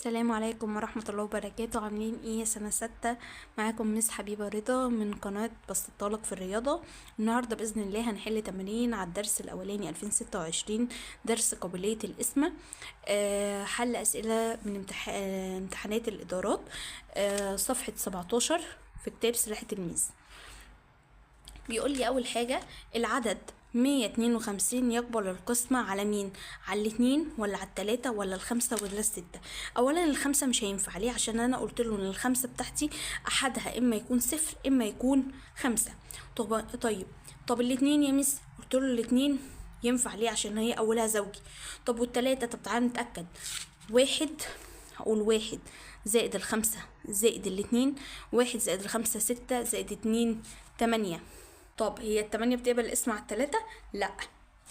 السلام عليكم ورحمة الله وبركاته. عاملين ايه؟ سنة 6. معاكم مس حبيبة رضا من قناة بسطلك في الرياضة. النهاردة بإذن الله هنحل تمارين على الدرس الأولاني 2026، درس قابلية القسمة. حل أسئلة من امتحانات الإدارات. صفحة 17 في كتاب سلاح التلميذ. بيقول لي أول حاجة العدد 152 يقبل القسمة على مين؟ على الاتنين ولا على التلاتة ولا الخمسة ولا الستة؟ أولا الخمسة مش هينفع ليه؟ عشان أنا قلت له إن الخمسة بتاعتي أحدها إما يكون صفر إما يكون خمسة. طب الاتنين يا مس؟ قلت له الاتنين ينفع ليه؟ عشان هي أولها زوجي. طب والتلاتة؟ طب تعالى نتأكد. هقول واحد زائد الخمسة زائد الاتنين، واحد زائد الخمسة 6 زائد 2 8. طب هي التمانية بتقبل الاسم على التلاتة؟ لا.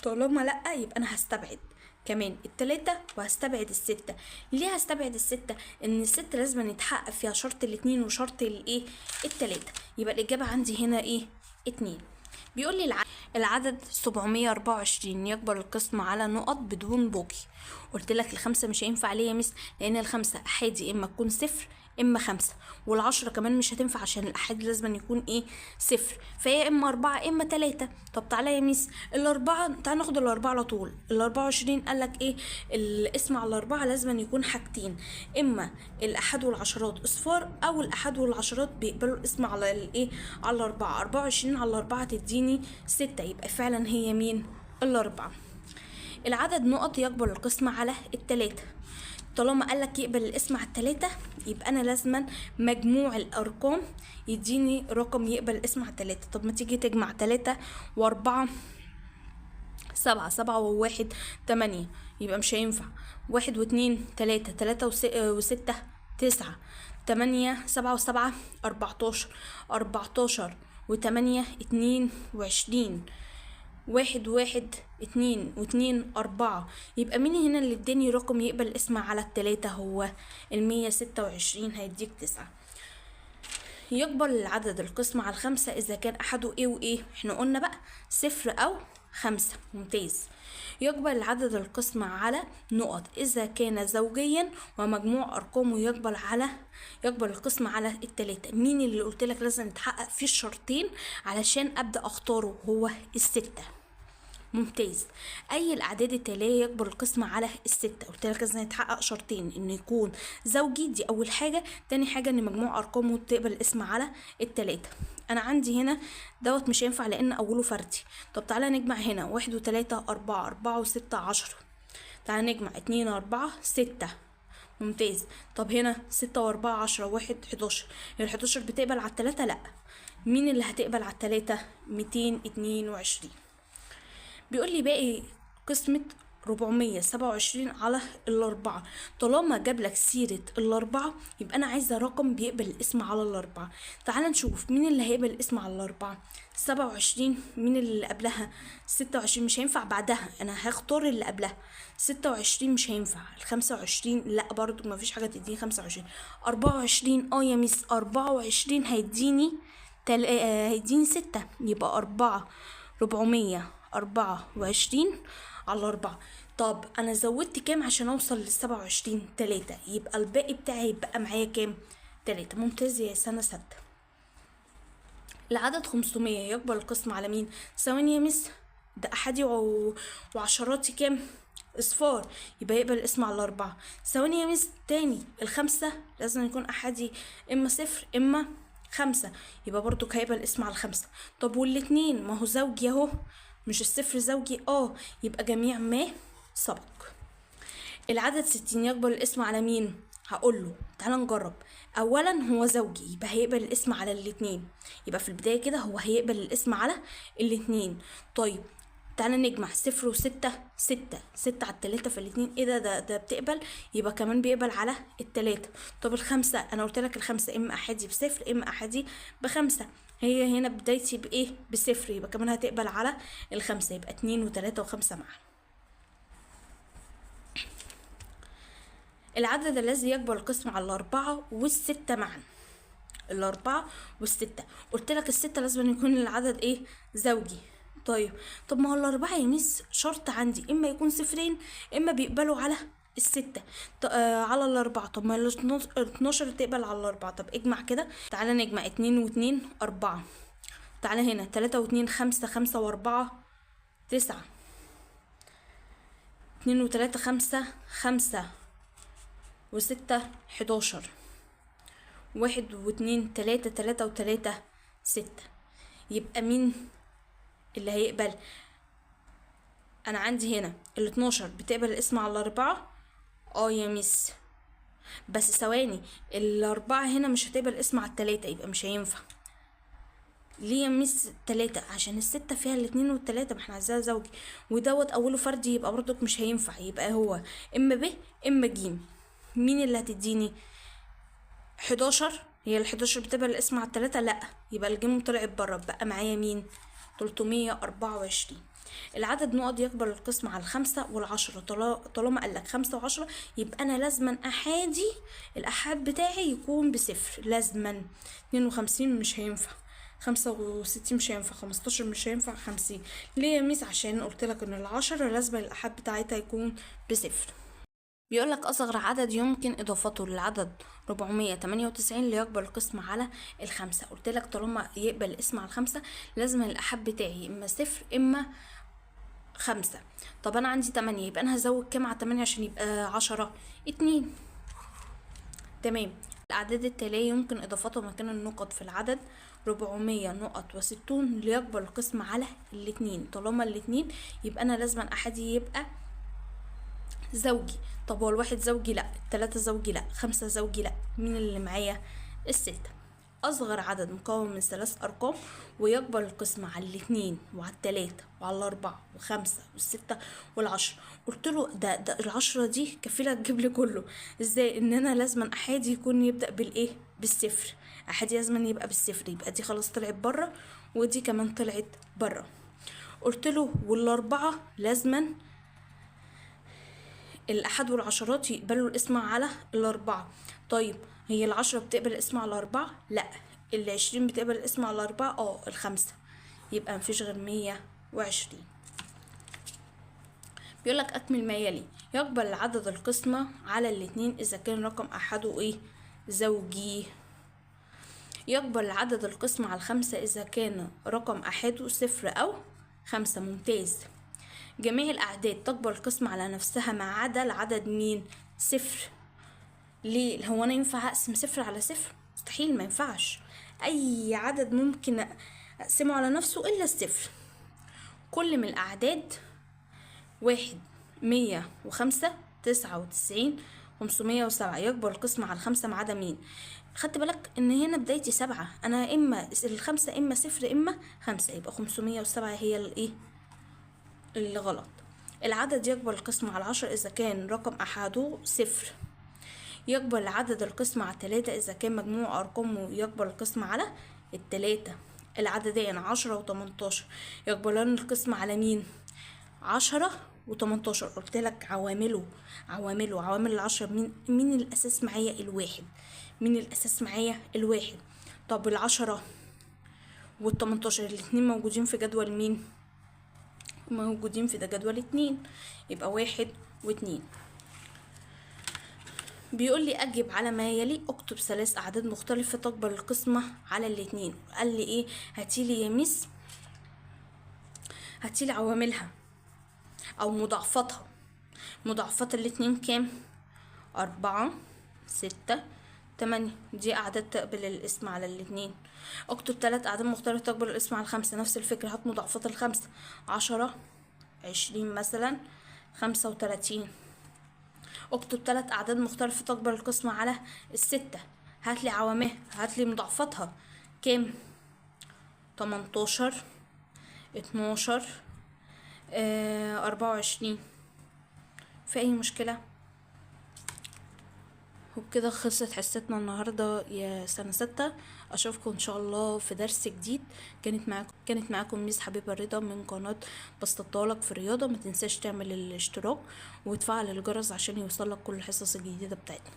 طالما لا يبقى انا هستبعد كمان التلاتة وهستبعد الستة. ليه هستبعد الستة؟ ان الستة لازم يتحقق فيها شرط الاتنين وشرط الايه التلاتة. يبقى الاجابة عندي هنا ايه؟ 2. بيقول لي العدد 724 يقبل القسمة على نقط بدون بوكي. قلت لك الخمسة مش هينفع ليه يا مس؟ لان الخمسة احادي اما تكون صفر اما خمسة، والعشرة كمان مش هتنفع عشان الاحاد لازم يكون ايه؟ صفر. فهي اما 4 اما 3. طب تعالى يا ميس الاربعة، تعالى ناخد الاربعة على طول. 24 قالك ايه؟ الاسم على الاربعة لازم يكون حاجتين، اما الاحاد والعشرات اصفار او الاحاد والعشرات بيقبلوا الاسم على الايه؟ على الاربعة. 24 على الاربعة تديني 6، يبقى فعلا هي مين؟ الاربعة. العدد نقط يقبل القسمة على التلاتة. طالما قالك يقبل الاسم على التلاتة يبقى انا لازما مجموع الارقام يديني رقم يقبل الاسم على التلاتة. طب ما تيجي تجمع 3 و4 7، 7 و1 8، يبقى مش هينفع. 1 و2 3، 3 و6 9، 8 7 و7 14، 14 و8 22، 1 2 و2 4. يبقى مين هنا اللي اداني رقم يقبل الاسم على التلاتة؟ هو 126 هيديك 9. يقبل العدد القسمة على الخمسة إذا كان أحده إيه وإيه؟ إحنا قلنا بقى صفر أو خمسة. ممتاز. يقبل العدد القسمة على نقط إذا كان زوجيا ومجموع أرقامه يقبل القسمة على التلاتة. مين اللي قلتلك لازم يتحقق فيه الشرطين علشان أبدأ أختاره؟ هو الستة. ممتاز. اي الاعداد التاليه يقبل القسمة على الستة؟ قلت لك لازم يتحقق شرطين، انه يكون زوجي، دي اول حاجه. تاني حاجه ان مجموع ارقامه تقبل الاسم على التلاتة. انا عندي هنا دوت مش هينفع لان اوله فردي. طب تعالى نجمع هنا 1 و3 4، 4 و6 10. تعالى نجمع 2 و4 6. ممتاز. طب هنا 6 و4 10، 1 11. هي ال11 بتقبل على التلاتة؟ لا. مين اللي هتقبل على التلاتة؟ 222. بيقول لي باقي قسمة 427 على الاربعة. طالما جاب لك سيرة الاربعة يبقى انا عايزة رقم بيقبل الاسم على الاربعة. تعال نشوف مين اللي هيقبل الاسم على الاربعة. 27. مين اللي قبلها؟ 26 مش هينفع بعدها، انا هختار اللي قبلها. 26 مش هينفع. 25 لا برضو مفيش حاجة تديني 25. 24 يا ميس 24 هيديني 6، يبقى 424 على 4. طب انا زودت كام عشان اوصل ل27؟ 3، يبقى الباقي بتاعي يبقى معايا كام؟ 3. ممتاز يا سنة 6. العدد 500 يقبل القسم على مين؟ ثواني يا مس، ده احادي وعشراتي كام؟ اصفار، يبقى يقبل الاسم على الاربعة. ثواني يا مس تاني، الخمسة لازم يكون احادي اما صفر اما خمسة، يبقى برضو هيبقى الاسم على الخمسة. طب والاتنين ما هو زوجي اهو، مش الصفر زوجي؟ يبقى جميع ما سبق. العدد 60 يقبل الاسم على مين؟ هقوله تعالى نجرب. اولا هو زوجي يبقى هيقبل الاسم على الاتنين، يبقى في البداية كده هو هيقبل الاسم على الاتنين. طيب تعالى نجمع 0 و6 6، 6 على التلاتة فالاتنين ايه ده بتقبل، يبقى كمان بيقبل على التلاتة. طب الخمسة انا قلتلك الخمسة اما احادي بصفر اما احادي ب5، هي هنا بدايتي بايه؟ بصفر، يبقى كمان هتقبل على الخمسة، يبقى 2 و3 و5 معا. العدد الذي يقبل القسم على الاربعة والستة معا. الاربعة والستة، قلتلك الستة لازم يكون العدد ايه؟ زوجي. طب ما هو الاربعة يا ميس شرط عندي اما يكون صفرين اما بيقبلوا على الستة على الأربعة. طب ما الاتناشر تقبل على الأربعة. طب اجمع كده، تعالى نجمع. اتنين واتنين أربعة. تعالى هنا تلاتة واتنين خمسة، خمسة وأربعة تسعة. اتنين وتلاتة خمسة، خمسة وستة 11. واحد واتنين تلاتة، تلاتة وتلاتة 6. يبقى مين اللي هيقبل؟ انا عندي هنا ال12 بتقبل الاسم على الأربعة. يا ميس، بس ثواني، الأربعة هنا مش هتقبل الاسم على التلاتة، يبقى مش هينفع. ليه يا ميس 3؟ عشان الستة فيها الاتنين والتلاتة، ما احنا عايزاها زوجي، ودوت اوله فردي، يبقى برضك مش هينفع. يبقى هو اما ب اما ج. مين اللي هتديني 11؟ هي ال11 بتقبل الاسم على التلاتة؟ لا، يبقى الجيم طلعت بره. بقى معايا مين؟ 324. العدد نقط يقبل القسم على الخمسة والعشرة. طالما قالك 5 و10، يبقى انا لازما احادي الأحاد بتاعي يكون بصفر. لازما 52 مش هينفع، 65 مش هينفع، 15 مش هينفع، 50. ليه يا ميس؟ عشان قلتلك ان ال10 لازم الأحاد بتاعتها يكون بصفر. بيقولك أصغر عدد يمكن إضافته للعدد 498 ليقبل القسم على الخمسة. قلتلك طالما يقبل الاسم على الخمسة، لازم الأحاد بتاعي إما صفر إما 5. طب أنا عندي 8، يبقى أنا هزود كام على 8 عشان يبقى 10؟ 2. تمام. الأعداد التالية يمكن إضافته مكان النقط في العدد 400 نقط و60 ليقبل القسم على الاتنين. طالما الاتنين، يبقى أنا لازم أحادي يبقى زوجي. طب هو الواحد زوجي؟ لا. التلاتة زوجي؟ لا. 5 زوجي؟ لا. مين اللي معايا؟ الستة. أصغر عدد مكون من 3 أرقام ويقبل القسم على الاتنين وعلى التلاتة وعلى الأربعة وخمسة والستة والعشرة. قلت له ده ال10 دي كفيلة تجيب لي كله. ازاي؟ ان انا لازما احادي يكون يبدأ بالايه؟ بالصفر. احادي لازما يبقى بالصفر. يبقى دي خلاص طلعت بره، ودي كمان طلعت بره. قلت له والأربعة لازما الأحد والعشرات يقبلوا الاسم على الأربعة. طيب هي ال10 بتقبل الاسم على الأربعة؟ لا. ال20 بتقبل الاسم على الأربعة؟ الخمسة. يبقى مفيش غير 120. بيقولك أكمل ما يلي. يقبل عدد القسمة على الاتنين إذا كان رقم أحده زوجي. يقبل عدد القسمة على الخمسة إذا كان رقم أحده 0 أو 5. ممتاز. جميع الأعداد تقبل القسمة على نفسها ما عدا العدد مين؟ 0. ليه؟ هو أنا ينفع أقسم 0 على 0؟ مستحيل، ما ينفعش. أي عدد ممكن أقسمه على نفسه إلا 0. كل من الأعداد 1، 105، 99، 507 يقبل القسمة على الخمسة ما عدا مين؟ خدت بالك ان هنا بدايتي 7، انا اما الخمسة اما 0 اما 5، يبقى 507 هي الايه اللي غلط. العدد يقبل القسمة على 10 اذا كان رقم احده 0. يقبل عدد القسمة على 3 اذا كان مجموع ارقامه يقبل القسمة على التلاتة. العددين 10 و18 يقبلان القسمة على مين؟ 10 و18. قلت لك عوامل ال10. مين الاساس معايا؟ الواحد. مين الاساس معايا؟ الواحد. طب ال10 وال18 الاتنين موجودين في جدول مين؟ موجودين في ده جدول 2، يبقى 1 و2. بيقول لي اجب على ما يلي. اكتب 3 اعداد مختلفة تقبل القسمة على الاتنين. قال لي ايه؟ هاتيلي يا ميس، هاتيلي عواملها او مضاعفاتها. مضاعفات الاتنين كام؟ 4، 6، 8. دي اعداد تقبل الاسم على الاتنين. اكتب 3 اعداد مختلفة تقبل الاسم على الخمسة. نفس الفكرة، هات مضاعفات الخمسة. 10، 20 مثلا، 35. اكتب 3 اعداد مختلفة تقبل القسم على الستة. هاتلي عواملها، هاتلي مضاعفاتها كام؟ 18، 12، 24. في اي مشكلة؟ وبكده خلصت حصتنا النهاردة يا سنة 6. اشوفكم ان شاء الله في درس جديد. كانت معاكم ميس حبيبة رضا من قناة بسطتهالك في الرياضة. ما تنساش تعمل الاشتراك وتفعل الجرس عشان يوصلك كل الحصص الجديدة بتاعتنا.